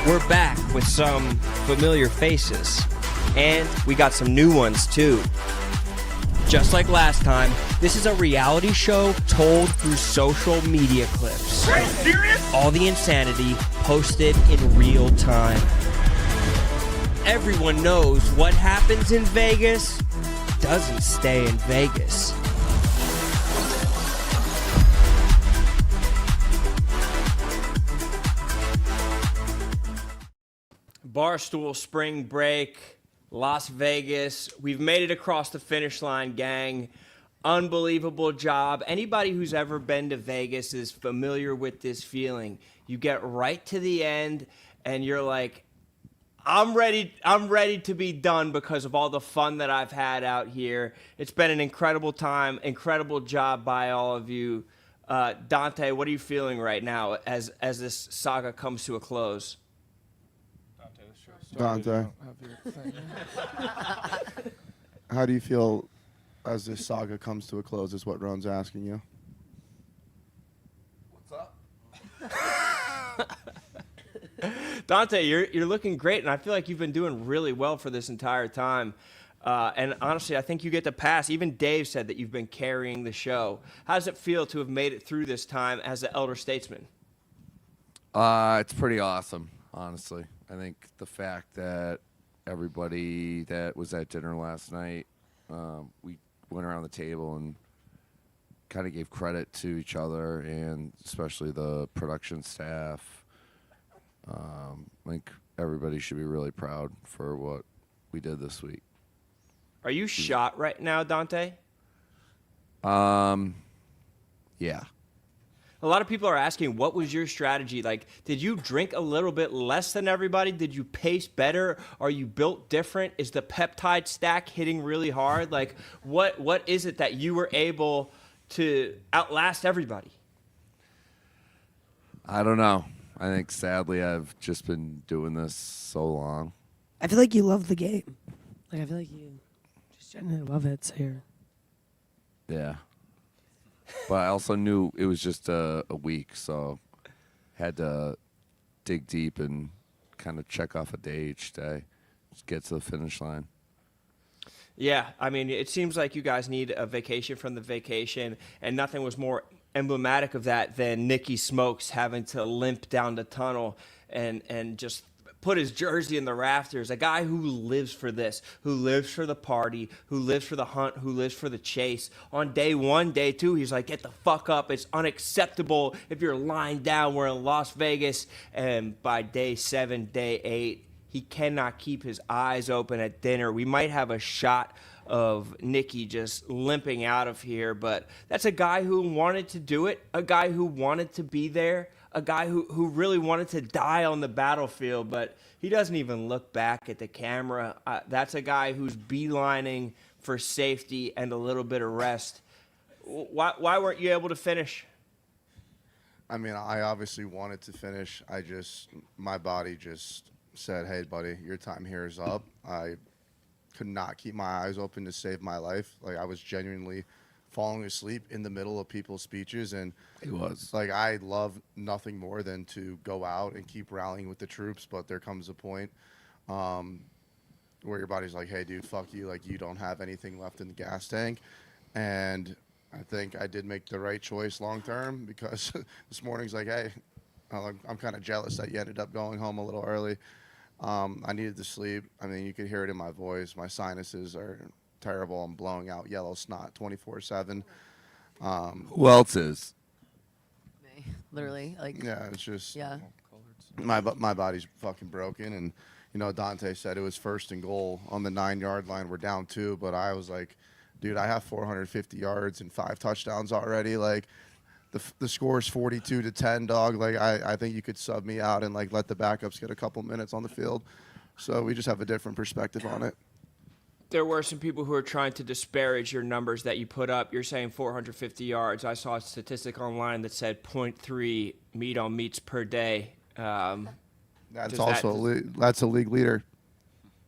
We're back with some familiar faces, and we got some new ones too. Just like last time, this is a reality show told through social media clips. Are you serious? All the insanity posted in real time. Everyone knows what happens in Vegas doesn't stay in Vegas. Barstool spring break, Las Vegas. We've made it across the finish line, gang. Unbelievable job. Anybody who's ever been to Vegas is familiar with this feeling. You get right to the end and you're like, I'm ready to be done because of all the fun that I've had out here. It's been an incredible time, incredible job by all of you. Dante, what are you feeling right now as this saga comes to a close? Dante, how do you feel as this saga comes to a close is what Rone's asking you. What's up? Dante, you're looking great, and I feel like you've been doing really well for this entire time. And honestly, I think you get the pass. Even Dave said that you've been carrying the show. How does it feel to have made it through this time as the elder statesman? It's pretty awesome, honestly. I think the fact that everybody that was at dinner last night, we went around the table and kind of gave credit to each other, and especially the production staff. I think everybody should be really proud for what we did this week. Are you shot right now, Dante? Yeah. A lot of people are asking, what was your strategy? Like, did you drink a little bit less than everybody? Did you pace better? Are you built different? Is the peptide stack hitting really hard? Like, what is it that you were able to outlast everybody? I don't know. I think, sadly, I've just been doing this so long. I feel like you love the game. Like, I feel like you just genuinely love it, so you're... Yeah. But I also knew it was just a week, so had to dig deep and kind of check off a day each day, just get to the finish line. Yeah, I mean, it seems like you guys need a vacation from the vacation, and nothing was more emblematic of that than Nicky Smokes having to limp down the tunnel and just put his jersey in the rafters. A guy who lives for this, who lives for the party, who lives for the hunt, who lives for the chase. On day one, day two, he's like, get the fuck up. It's unacceptable if you're lying down. We're in Las Vegas. And by day 7, day 8, he cannot keep his eyes open at dinner. We might have a shot of Nicky just limping out of here, but that's a guy who wanted to do it, a guy who wanted to be there, a guy who really wanted to die on the battlefield, but he doesn't even look back at the camera. That's a guy who's beelining for safety and a little bit of rest. Why weren't you able to finish? I mean, I obviously wanted to finish. My body just said, hey, buddy, your time here is up. I could not keep my eyes open to save my life. Like, I was genuinely falling asleep in the middle of people's speeches, and it was like, I love nothing more than to go out and keep rallying with the troops, but there comes a point where your body's like, hey, dude, fuck you, like, you don't have anything left in the gas tank. And I think I did make the right choice long term, because this morning's like, hey, I'm kind of jealous that you ended up going home a little early. I needed to sleep. I mean, you could hear it in my voice. My sinuses are terrible. I'm blowing out yellow snot 24/7. Who else is? Me. literally. Like, Yeah, it's just yeah. my body's fucking broken. And Dante said it was 1st and goal on the 9-yard line. We're down 2, but I was like, dude, I have 450 yards and 5 touchdowns already. Like, the score is 42-10, dog. Like, I think you could sub me out and like let the backups get a couple minutes on the field. So we just have a different perspective on it. There were some people who are trying to disparage your numbers that you put up. You're saying 450 yards. I saw a statistic online that said 0.3 meat on meats per day. That's also that's a league leader.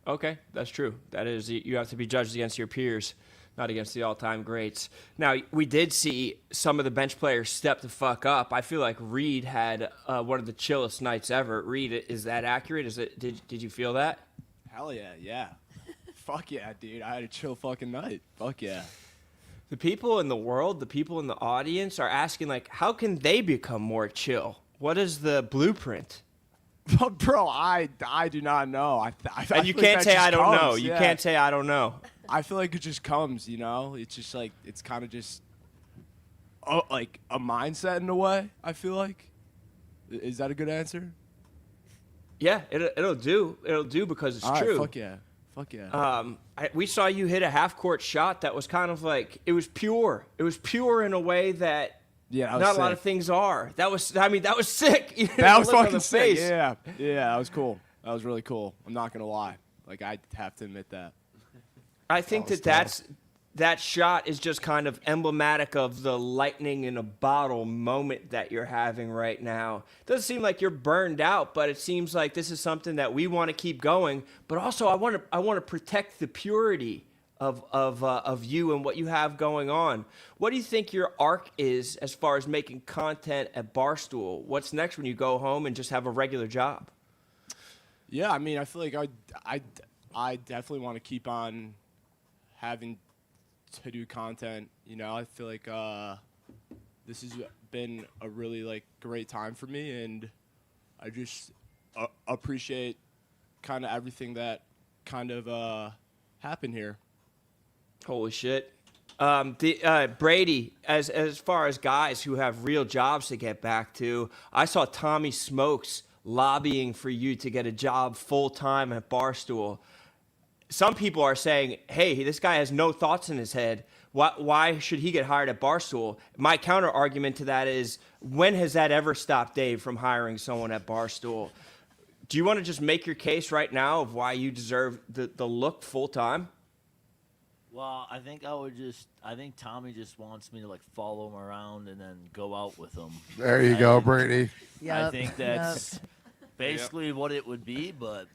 Okay, that's true. That is, you have to be judged against your peers, not against the all-time greats. Now, we did see some of the bench players step the fuck up. I feel like Reed had one of the chillest nights ever. Reed, is that accurate? Did you feel that? Hell yeah. Fuck yeah, dude. I had a chill fucking night. Fuck yeah. The people in the world, the people in the audience are asking, like, how can they become more chill? What is the blueprint? Bro, I do not know. And you can't say I don't know. You can't say I don't know. I feel like it just comes, It's just like, it's kind of just like a mindset in a way, I feel like. Is that a good answer? Yeah, it'll do. It'll do because it's All true. right, fuck yeah. We saw you hit a half-court shot that was kind of like, it was pure. It was pure in a way that not a lot of things are. That was sick. That was fucking sick. Yeah, that was cool. That was really cool. I'm not going to lie. Like, I have to admit that. I think that shot is just kind of emblematic of the lightning in a bottle moment that you're having right now. It doesn't seem like you're burned out, but it seems like this is something that we want to keep going. But also, I want to protect the purity of you and what you have going on. What do you think your arc is as far as making content at Barstool? What's next when you go home and just have a regular job? Yeah, I mean, I feel like I definitely want to keep on having to do content. I feel like this has been a really like great time for me, and I just appreciate kind of everything that kind of happened here. Holy shit. Brady, as far as guys who have real jobs to get back to, I saw Tommy Smokes lobbying for you to get a job full-time at Barstool. Some people are saying, hey, this guy has no thoughts in his head. Why should he get hired at Barstool? My counter argument to that is, when has that ever stopped Dave from hiring someone at Barstool? Do you want to just make your case right now of why you deserve the look full-time? Well, I think Tommy just wants me to like follow him around and then go out with him. There you go, Brady. Yeah, I think that's basically what it would be, but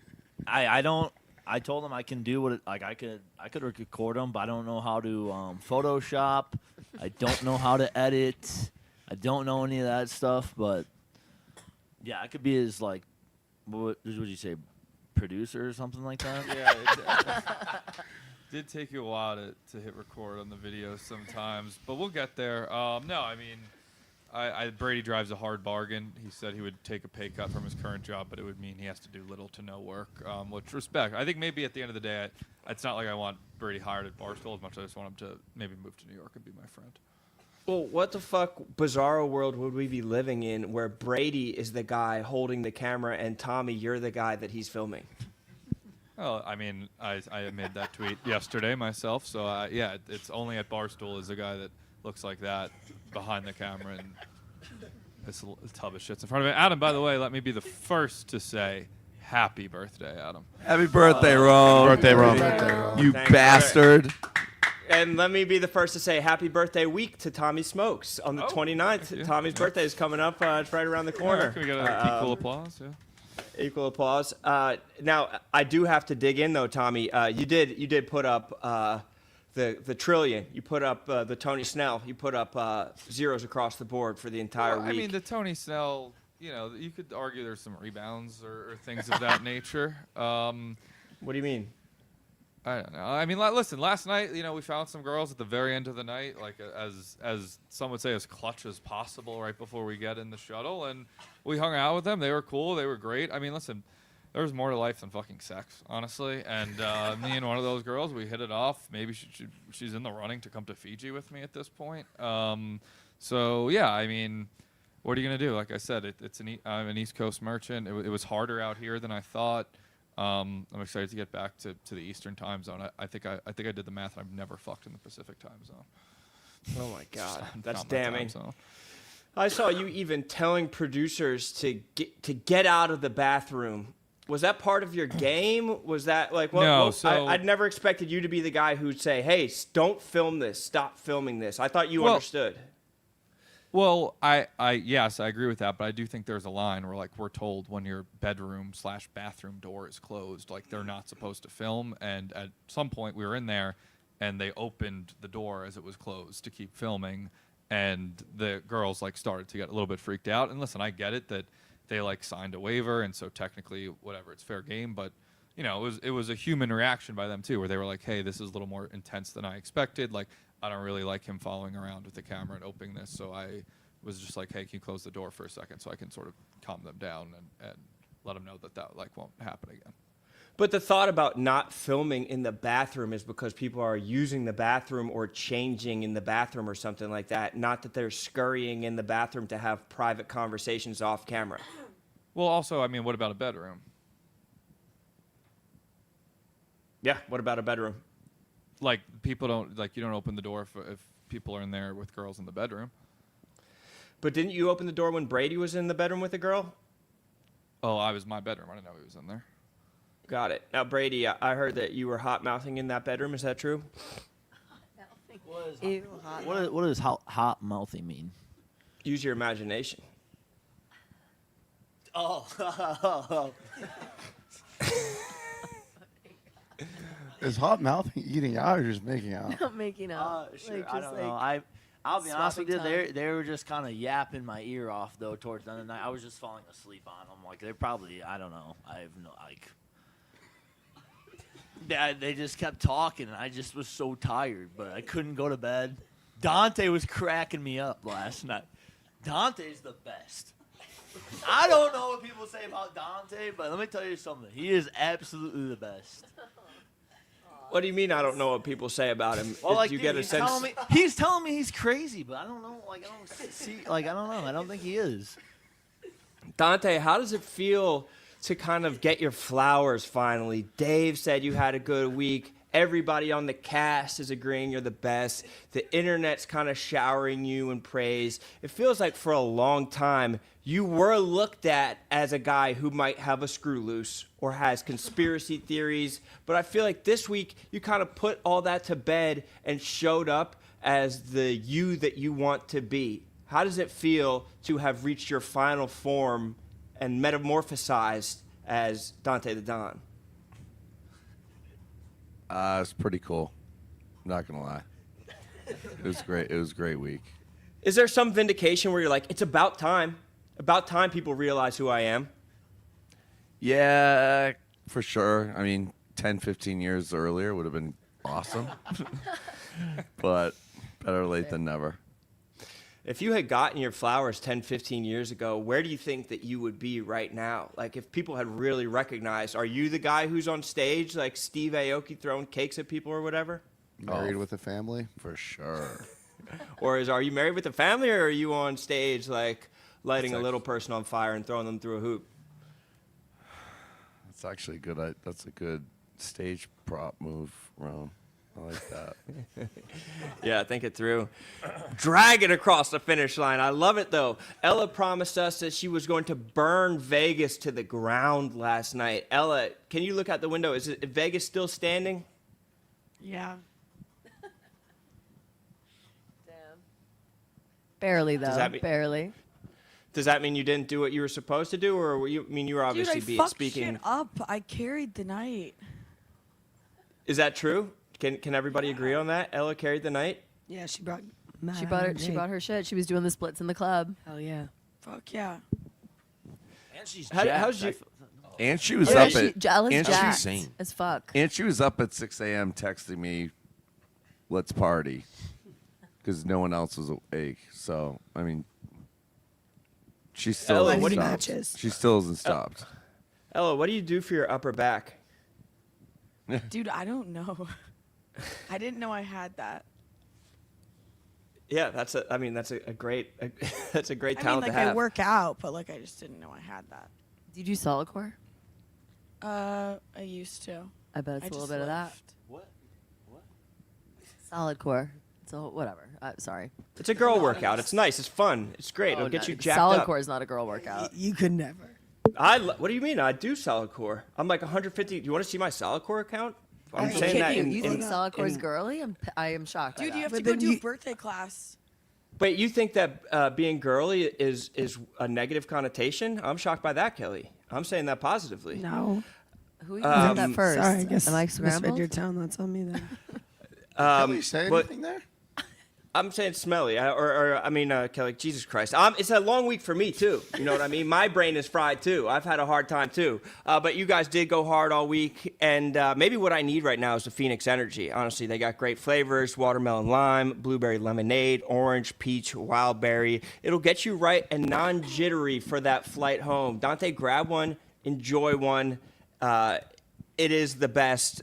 I don't. I told him I can do what it, like I could record them, but I don't know how to Photoshop. I don't know how to edit. I don't know any of that stuff, but yeah, I could be his like what would you say, producer or something like that? Yeah. Did take you a while to hit record on the video sometimes, but we'll get there. No, I mean, Brady drives a hard bargain. He said he would take a pay cut from his current job, but it would mean he has to do little to no work, which respect. I think maybe at the end of the day, it's not like I want Brady hired at Barstool as much as I just want him to maybe move to New York and be my friend. Well, what the fuck bizarro world would we be living in where Brady is the guy holding the camera and Tommy, you're the guy that he's filming? Well, I mean, I made that tweet yesterday myself, so yeah, it's only at Barstool is the guy that looks like that behind the camera and this tub of shit's in front of it. Adam, by the way, let me be the first to say happy birthday, Adam. Happy birthday, Rome. Birthday, Rome. You Thanks, bastard. And let me be the first to say happy birthday week to Tommy Smokes on the 29th. yeah. Tommy's birthday is coming up. It's right around the corner. Can we get an equal applause? Yeah. Equal applause. Now, I do have to dig in, though, Tommy. You did put up the trillion. You put up the Tony Snell. You put up zeros across the board for the entire week. I mean, the Tony Snell, you could argue there's some rebounds or things of that nature. What do you mean? I don't know. I mean, listen, last night, we found some girls at the very end of the night, like as some would say, as clutch as possible right before we get in the shuttle. And we hung out with them. They were cool. They were great. I mean, listen, there's more to life than fucking sex, honestly. And me and one of those girls, we hit it off. Maybe she's in the running to come to Fiji with me at this point. So, yeah, I mean, what are you gonna do? Like I said, I'm an East Coast merchant. It was harder out here than I thought. I'm excited to get back to the Eastern time zone. I think I did the math. And I've never fucked in the Pacific time zone. Oh my God, Not that's my time damning. zone. I saw you even telling producers to get out of the bathroom. Was that part of your game? Was that like what? No, I'd never expected you to be the guy who'd say, "Hey, don't film this. Stop filming this." I thought you understood. Well, yes, I agree with that, but I do think there's a line where, like, we're told when your bedroom/bathroom door is closed, like, they're not supposed to film, and at some point we were in there, and they opened the door as it was closed to keep filming, and the girls, like, started to get a little bit freaked out. And listen, I get it that they, like, signed a waiver, and so technically, whatever, it's fair game, but, you know, it was a human reaction by them, too, where they were like, hey, this is a little more intense than I expected, like, I don't really like him following around with the camera and opening this, so I was just like, hey, can you close the door for a second so I can sort of calm them down and let them know that like won't happen again. But the thought about not filming in the bathroom is because people are using the bathroom or changing in the bathroom or something like that, not that they're scurrying in the bathroom to have private conversations off camera. Well, also, I mean, what about a bedroom? Yeah, what about a bedroom? Like, people don't, like, you don't open the door if people are in there with girls in the bedroom. But didn't you open the door when Brady was in the bedroom with a girl? Oh, I was my bedroom. I didn't know he was in there. Got it. Now, Brady, I heard that you were hot-mouthing in that bedroom. Is that true? Ew, hot. What does hot mouthy mean? Use your imagination. Oh. Is hot mouth eating out or just making out? Not making out. Sure. Like, I just don't know. like I'll be honest with you. swapping They were just kind of yapping my ear off though towards the end of the night. I was just falling asleep on them. Like they're probably, I don't know. I have no like. They just kept talking, and I just was so tired, but I couldn't go to bed. Dante was cracking me up last night. Dante's the best. I don't know what people say about Dante, but let me tell you something. He is absolutely the best. What do you mean I don't know what people say about him? Well, like, you dude, get a he's sense? telling me he's crazy, but I don't know. Like, I don't see. Like, I don't know. I don't think he is. Dante, how does it feel to kind of get your flowers finally? Dave said you had a good week. Everybody on the cast is agreeing you're the best. The internet's kind of showering you in praise. It feels like for a long time you were looked at as a guy who might have a screw loose or has conspiracy theories. But I feel like this week you kind of put all that to bed and showed up as the you that you want to be. How does it feel to have reached your final form and metamorphosized as Dante the Don? It's pretty cool. Not gonna lie. It was great. It was a great week. Is there some vindication where you're like, it's about time? About time people realize who I am? Yeah, for sure. I mean, 10, 15 years earlier would have been awesome. But better late than never. If you had gotten your flowers 10, 15 years ago, where do you think that you would be right now? Like, if people had really recognized, are you the guy who's on stage, like Steve Aoki throwing cakes at people or whatever? Married with a family? For sure. Or are you married with a family, or are you on stage, like, lighting a That's little person on fire and throwing them through a hoop? That's actually good. That's a good stage prop move, Ron. I like that. Yeah, think it through. Drag it across the finish line. I love it, though. Ella promised us that she was going to burn Vegas to the ground last night. Ella, can you look out the window? Is Vegas still standing? Yeah. Damn. Barely though. that mean- Barely. Does that mean you didn't do what you were supposed to do, or you were obviously Dude, I fucked speaking? shit up. I carried the night. Is that true? Can everybody agree on that? Ella carried the night. Yeah, she brought. She brought her shit. She was doing the splits in the club. Hell yeah. Fuck yeah. And she's How's jacked. you? And she was Yeah, up at Ella's and jacked she- as fuck. and she was up at 6 a.m. texting me, "Let's party," because no one else was awake. So I mean, she still Ella, hasn't what do you- stopped. Matches. She still hasn't stopped. Ella, what do you do for your upper back? Dude, I don't know. I didn't know I had that. Yeah, that's a great that's a great I mean, talent like to have. I work out, but like I just didn't know I had that. Do you do solid core? I used to. I bet it's I a little just bit of that. left. Solid core. So whatever. Sorry. It's a girl workout. It's nice. It's fun. It's great. It'll Oh, get no, you jacked solid up. core is not a girl workout. You could never. What do you mean? I do solid core. I'm like 150. Do you want to see my solid core account? I'm Are you saying that kidding? in, You in, think solid core is in- girly? I am shocked. by Dude, that. you have But to go then do a you- birthday class. Wait, you think that being girly is a negative connotation? I'm shocked by that, Kelly. I'm saying that positively. No. Who even said that first? Sorry, I guess Am I misread scrambled? your tone. That's on me then. Kelly, say but- anything there? I'm saying smelly, Kelly, Jesus Christ. It's a long week for me, too. You know what I mean? My brain is fried, too. I've had a hard time, too. But you guys did go hard all week, and maybe what I need right now is the Phoenix Energy. Honestly, they got great flavors, watermelon lime, blueberry lemonade, orange, peach, wild berry. It'll get you right and non-jittery for that flight home. Dante, grab one, enjoy one. It is the best.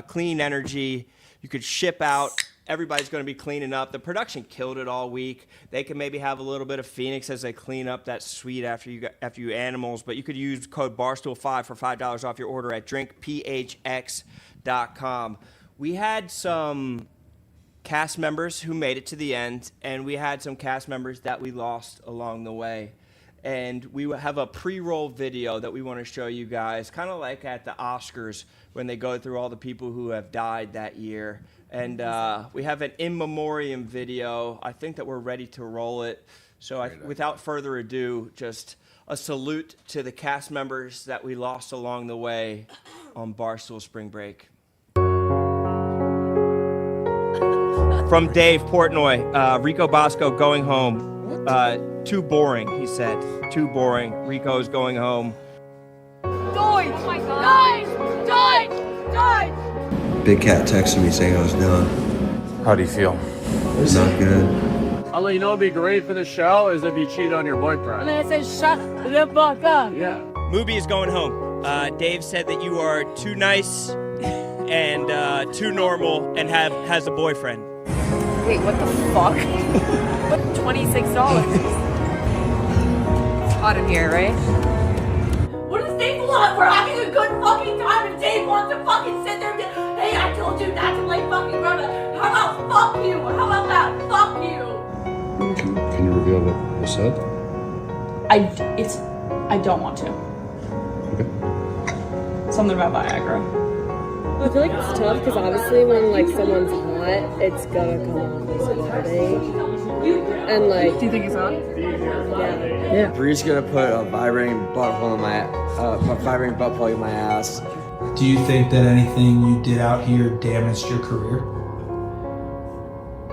Clean energy. You could ship out. Everybody's going to be cleaning up. The production killed it all week. They can maybe have a little bit of Phoenix as they clean up that suite after you animals. But you could use code Barstool5 for $5 off your order at drinkphx.com. We had some cast members who made it to the end, and we had some cast members that we lost along the way. And we have a pre-roll video that we want to show you guys, kind of like at the Oscars when they go through all the people who have died that year. And we have an in memoriam video. I think that we're ready to roll it. So without further ado, just a salute to the cast members that we lost along the way on Barstool Spring Break. From Dave Portnoy, Rico Bosco going home. Too boring, he said. Too boring. Rico's going home. Died! Oh my God! Died! Big Cat texted me saying I was done. How do you feel? Not good. I'll let you know it'd be great for the show is if you cheat on your boyfriend. And then I said, shut the fuck up. Yeah. Mubi is going home. Dave said that you are too nice and too normal and has a boyfriend. Wait, what the fuck? What? $26. It's hot in here, right? What does Dave want? We're having a good fucking time and Dave wants to fucking sit there and be, hey, I told you not to play fucking Rona. How about fuck you? How about that? Fuck you. Can you reveal what was said? I don't want to. Okay. Something about Viagra. I feel like it's tough because obviously when like someone's hot, it's gonna come off as flirting. And like, Do you think it's on? yeah. Bree's gonna put a vibrating butt plug in my ass. Do you think that anything you did out here damaged your career?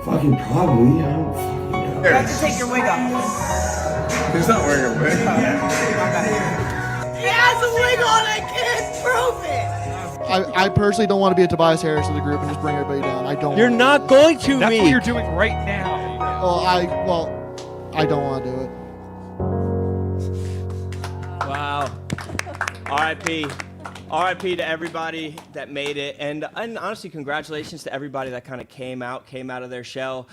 Fucking probably. I don't fucking know. You have to take your wig off. He's not wearing a wig. He has a wig on. I can't prove it. I personally don't want to be a Tobias Harris of the group and just bring everybody down. I don't. You're not going to That's me. what you're doing right now. I don't want to do it. Wow. R.I.P. R.I.P. to everybody that made it. And honestly, congratulations to everybody that kind of came out of their shell.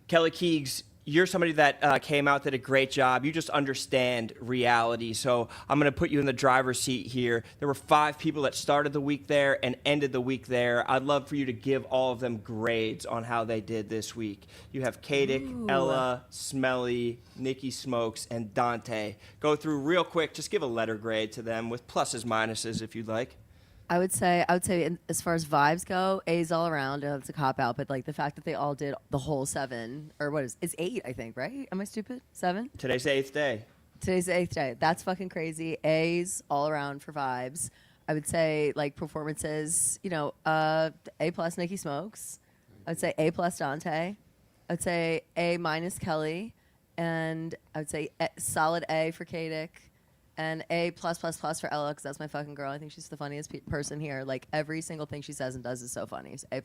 Kelly Keegs, you're somebody that came out, did a great job. You just understand reality. So I'm going to put you in the driver's seat here. There were 5 people that started the week there and ended the week there. I'd love for you to give all of them grades on how they did this week. You have Kadik, Ella, Smelly, Nikki Smokes, and Dante. Go through real quick. Just give a letter grade to them with pluses, minuses, if you'd like. I would say, as far as vibes go, A's all around. It's a cop out, but like the fact that they all did the whole 7, or what is it's 8, I think, right? Am I stupid? 7? Today's the 8th day. Today's the 8th day. That's fucking crazy. A's all around for vibes. I would say like performances, A+ Nikki Smokes. I would say A+ Dante. I would say A- Kelly, and I would say solid A for Kadik. And A++ for Ella, because that's my fucking girl. I think she's the funniest person here. Like, every single thing she says and does is so funny. So A++.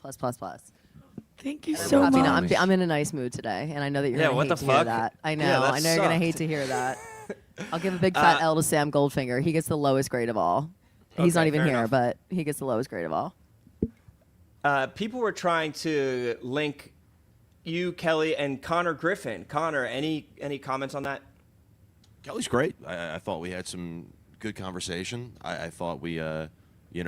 Thank you so much. I'm in a nice mood today, and I know that you're Yeah, gonna what hate the to hear fuck? that. I know. Yeah, that I know you're gonna sucked. hate to hear that. I'll give a big fat L to Sam Goldfinger. He gets the lowest grade of all. He's Okay, not even fair here, enough. but he gets the lowest grade of all. People were trying to link you, Kelly, and Connor Griffin. Connor, any comments on that? Kelly's great. I thought we had some good conversation. I thought we, I don't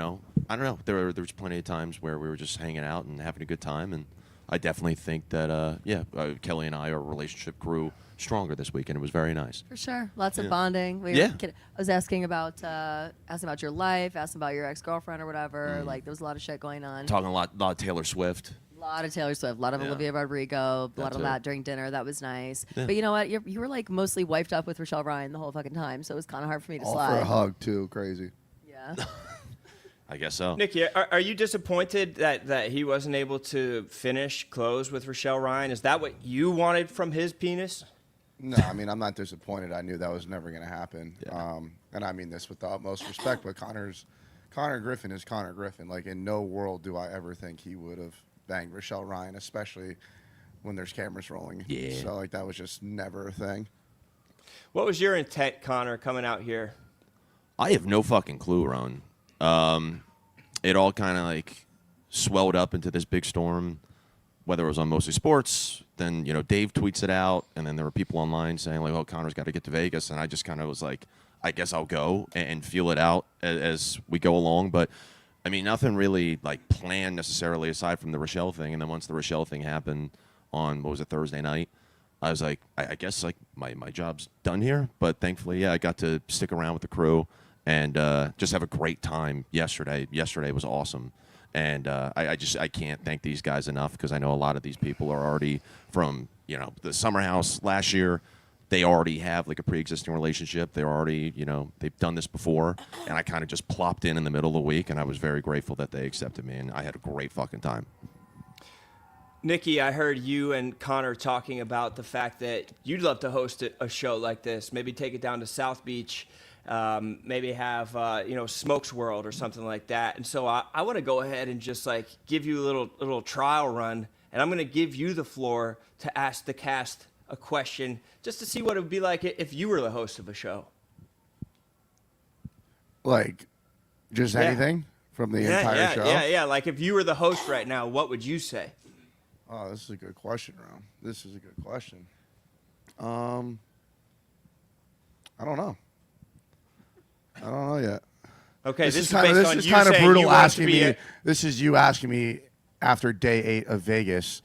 know. There was plenty of times where we were just hanging out and having a good time, and I definitely think that, Kelly and our relationship grew stronger this week, and it was very nice. For sure. Lots of Yeah. bonding. Yeah. I was asking about your life, asking about your ex-girlfriend or whatever. Like, there was a lot of shit going on. Talking a lot of Taylor Swift. A lot of Taylor Swift, a lot of Yeah. Olivia Rodrigo, a lot That of too. that during dinner. That was nice. Yeah. But you know what? You were like mostly wifed up with Rochelle Ryan the whole fucking time, so it was kind of hard for me to All slide. for a hug too. Crazy. Yeah. I guess so. Nikki, are you disappointed that he wasn't able to close with Rochelle Ryan? Is that what you wanted from his penis? No, I mean, I'm not disappointed. I knew that was never going to happen. And I mean this with the utmost respect, but Connor Griffin is Connor Griffin. Like, in no world do I ever think he would have banged Rochelle Ryan, especially when there's cameras rolling. Yeah. So, like, that was just never a thing. What was your intent, Connor, coming out here? I have no fucking clue, Ron. It all kind of like swelled up into this big storm, whether it was on Mostly Sports, then, Dave tweets it out, and then there were people online saying, like, oh, Connor's got to get to Vegas, and I just kind of was like, I guess I'll go and feel it out as we go along, but, I mean, nothing really, like, planned necessarily aside from the Rochelle thing, and then once the Rochelle thing happened on, Thursday night, I was like, I guess, like, my job's done here, but thankfully, yeah, I got to stick around with the crew and just have a great time yesterday. Yesterday was awesome. And I can't thank these guys enough because I know a lot of these people are already from, the Summer House last year. They already have like a pre-existing relationship. They're already, they've done this before. And I kind of just plopped in the middle of the week, and I was very grateful that they accepted me, and I had a great fucking time. Nikki, I heard you and Connor talking about the fact that you'd love to host a show like this, maybe take it down to South Beach, maybe have, Smokes World or something like that. And so I want to go ahead and just like give you a little trial run, and I'm going to give you the floor to ask the cast a question just to see what it would be like if you were the host of a show. Like, just anything from the entire show? Yeah. Like if you were the host right now, what would you say? Oh, this is a good question, Ron. This is a good question. I don't know. I don't know yet. Okay, this is kind of, based this on is you kind of saying brutal you want to asking be me. This is you asking me after day 8 of Vegas.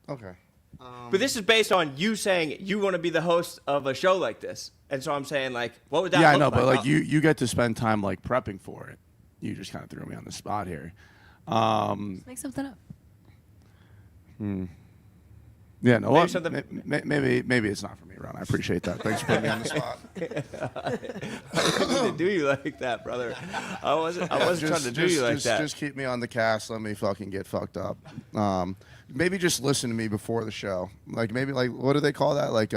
Okay. But this is based on you saying you want to be the host of a show like this, and so I'm saying like, what would that? Yeah, I look know, like? but like you get to spend time like prepping for it. You just kind of threw me on the spot here. Just make something up. Yeah, no, Maybe maybe it's not for me, Ron. I appreciate that. Thanks for putting me on the spot. I didn't mean to do you like that, brother. I wasn't trying to do you like that. Just keep me on the cast. Let me fucking get fucked up. Maybe just listen to me before the show. Like maybe like what do they call that? Like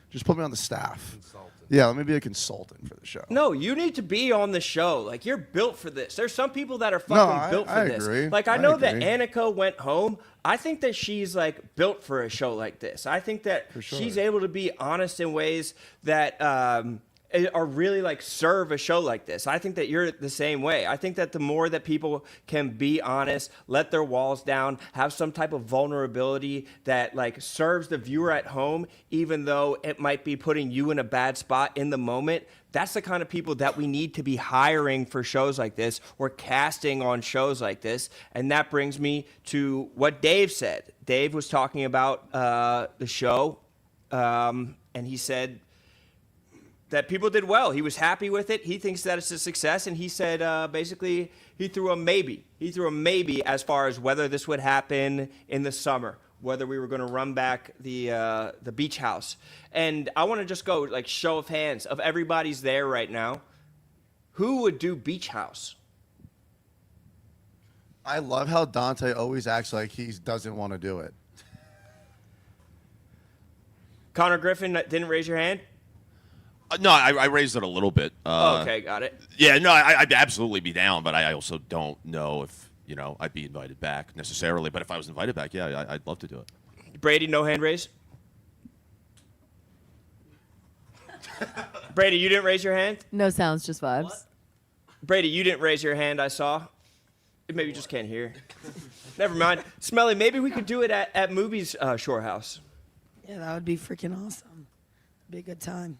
just put me on the staff. Consultant. Yeah, let me be a consultant for the show. No, you need to be on the show. Like you're built for this. There's some people that are fucking built for I this. agree. Like I I know that agree. Annika went home. I think that she's like built for a show like this. I think that she's able to be honest in ways that are really like serve a show like this. I think that you're the same way. I think that the more that people can be honest, let their walls down, have some type of vulnerability that like serves the viewer at home, even though it might be putting you in a bad spot in the moment. That's the kind of people that we need to be hiring for shows like this or casting on shows like this. And that brings me to what Dave said. Dave was talking about the show, and he said that people did well. He was happy with it. He thinks that it's a success, and he said basically he threw a maybe. He threw a maybe as far as whether this would happen in the summer, whether we were going to run back the beach house. And I want to just go like show of hands of everybody's there right now. Who would do beach house? I love how Dante always acts like he doesn't want to do it. Connor Griffin didn't raise your hand? No, I raised it a little bit. Okay, got it. Yeah, no, I'd absolutely be down, but I also don't know if, I'd be invited back necessarily. But if I was invited back, yeah, I'd love to do it. Brady, no hand raise? Brady, you didn't raise your hand? No sounds, just vibes. Brady, you didn't raise your hand, I saw. Maybe you just can't hear. Never mind. Smelly, maybe we could do it at Movies Shore House. Yeah, that would be freaking awesome. Be a good time.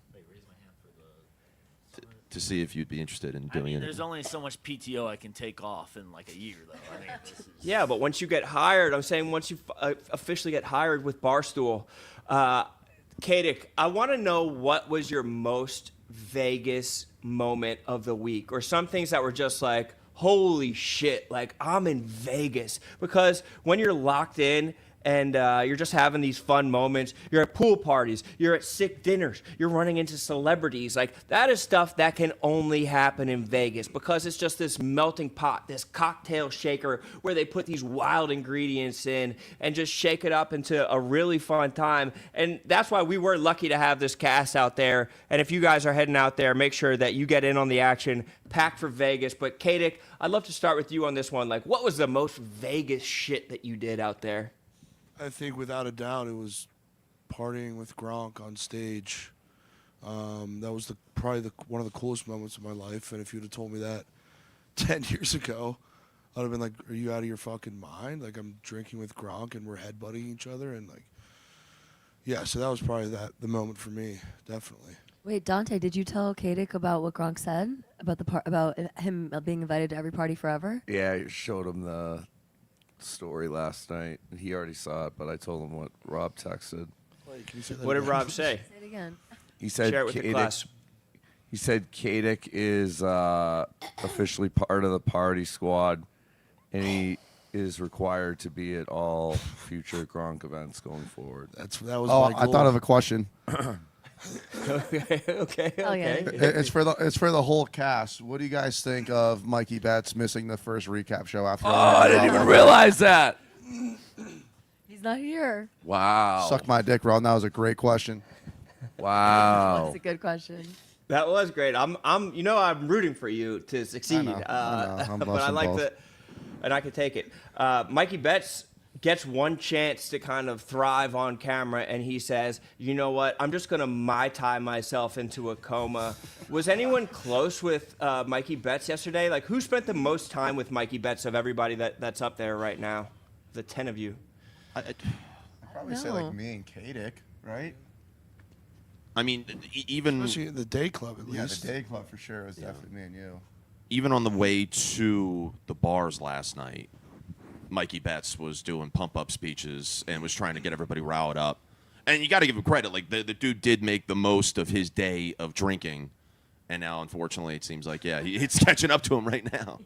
To see if you'd be interested in doing it. There's only so much PTO I can take off in like a year, though. I think this is... Yeah, but once you get hired, I'm saying once you officially get hired with Barstool, Kadik, I want to know what was your most Vegas moment of the week, or some things that were just like, holy shit, like I'm in Vegas. Because when you're locked in and you're just having these fun moments, you're at pool parties, you're at sick dinners, you're running into celebrities, like that is stuff that can only happen in Vegas because it's just this melting pot, this cocktail shaker where they put these wild ingredients in and just shake it up into a really fun time. And that's why we were lucky to have this cast out there. And if you guys are heading out there, make sure that you get in on the action, packed for Vegas. But Kadik, I'd love to start with you on this one. Like, what was the most Vegas shit that you did out there? I think without a doubt it was partying with Gronk on stage. That was probably one of the coolest moments of my life. And if you'd have told me that 10 years ago, I'd have been like, are you out of your fucking mind? Like, I'm drinking with Gronk and we're headbutting each other. And like, yeah, so that was probably the moment for me, definitely. Wait, Dante, did you tell Kadik about what Gronk said about about him being invited to every party forever? Yeah, I showed him the story last night. He already saw it, but I told him what Rob texted. Wait, can you say that What did again? Rob say? Say it again. He said Share it with the class. He said Kadik is officially part of the party squad, and he is required to be at all future Gronk events going forward. That was Oh, my I goal. thought of a question. okay. It's for the whole cast. What do you guys think of Mikey Betts missing the first recap show after? Oh, I didn't even realize that. He's not here. Wow. Suck my dick, Ron. That was a great question. Wow. That's a good question. That was great. I'm rooting for you to succeed. I know. I'm but I busting like balls. and I can take it. Mikey Betts gets one chance to kind of thrive on camera, and he says, you know what, I'm just going to Mai Tai myself into a coma. Was anyone close with Mikey Betts yesterday? Like, who spent the most time with Mikey Betts of everybody that's up there right now? The 10 of you. I'd probably say like me and Kadik, right? I mean, even Especially the day club, at Yeah, least. the day club for sure. It was definitely me and you. even on the way to the bars last night, Mikey Betts was doing pump-up speeches and was trying to get everybody riled up. And you got to give him credit. Like, the dude did make the most of his day of drinking. And now, unfortunately, it seems like, it's catching up to him right now.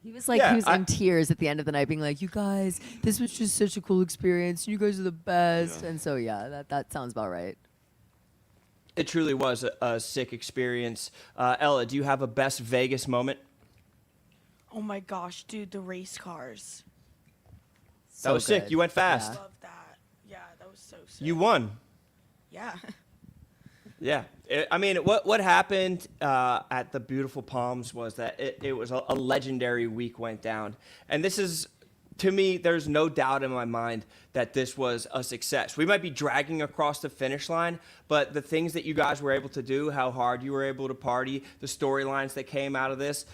He was like, he was in tears at the end of the night, being like, you guys, this was just such a cool experience. You guys are the best. Yeah. And so, that sounds about right. It truly was a sick experience. Ella, do you have a best Vegas moment? Oh my gosh, dude, the race cars. That was sick. You went fast. I love that. Yeah, that was so sick. You won. Yeah. Yeah. What happened at the Beautiful Palms was that it was a legendary week went down. And this is, to me, there's no doubt in my mind that this was a success. We might be dragging across the finish line, but the things that you guys were able to do, how hard you were able to party, the storylines that came out of this,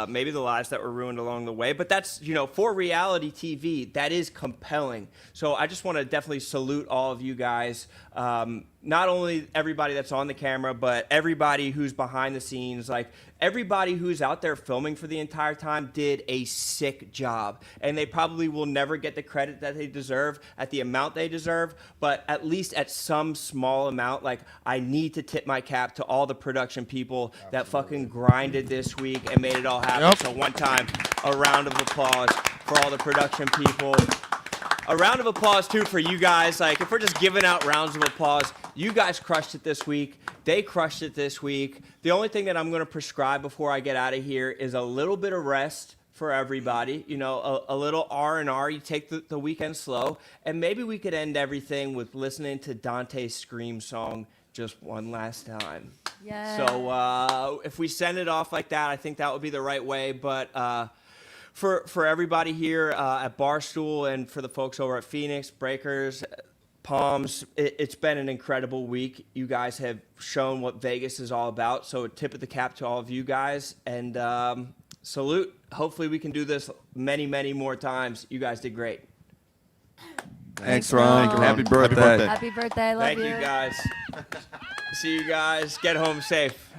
maybe the lives that were ruined along the way, but that's, for reality TV, that is compelling. So I just want to definitely salute all of you guys. Not only everybody that's on the camera, but everybody who's behind the scenes, like everybody who's out there filming for the entire time did a sick job. And they probably will never get the credit that they deserve at the amount they deserve, but at least at some small amount, like I need to tip my cap to all the production people that fucking grinded this week and made it all happen. Yep. So one time, a round of applause for all the production people. A round of applause, too, for you guys. Like, if we're just giving out rounds of applause, you guys crushed it this week. They crushed it this week. The only thing that I'm going to prescribe before I get out of here is a little bit of rest for everybody. A little R&R. You take the weekend slow. And maybe we could end everything with listening to Dante's Scream song just one last time. Yeah. So if we send it off like that, I think that would be the right way. But for everybody here at Barstool and for the folks over at Phoenix, Breakers, Palms, it's been an incredible week. You guys have shown what Vegas is all about. So a tip of the cap to all of you guys. And salute. Hopefully we can do this many, many more times. You guys did great. Thanks, Ron. Ron. Happy birthday. Happy birthday. I love Thank you guys. See you guys. Get home safe.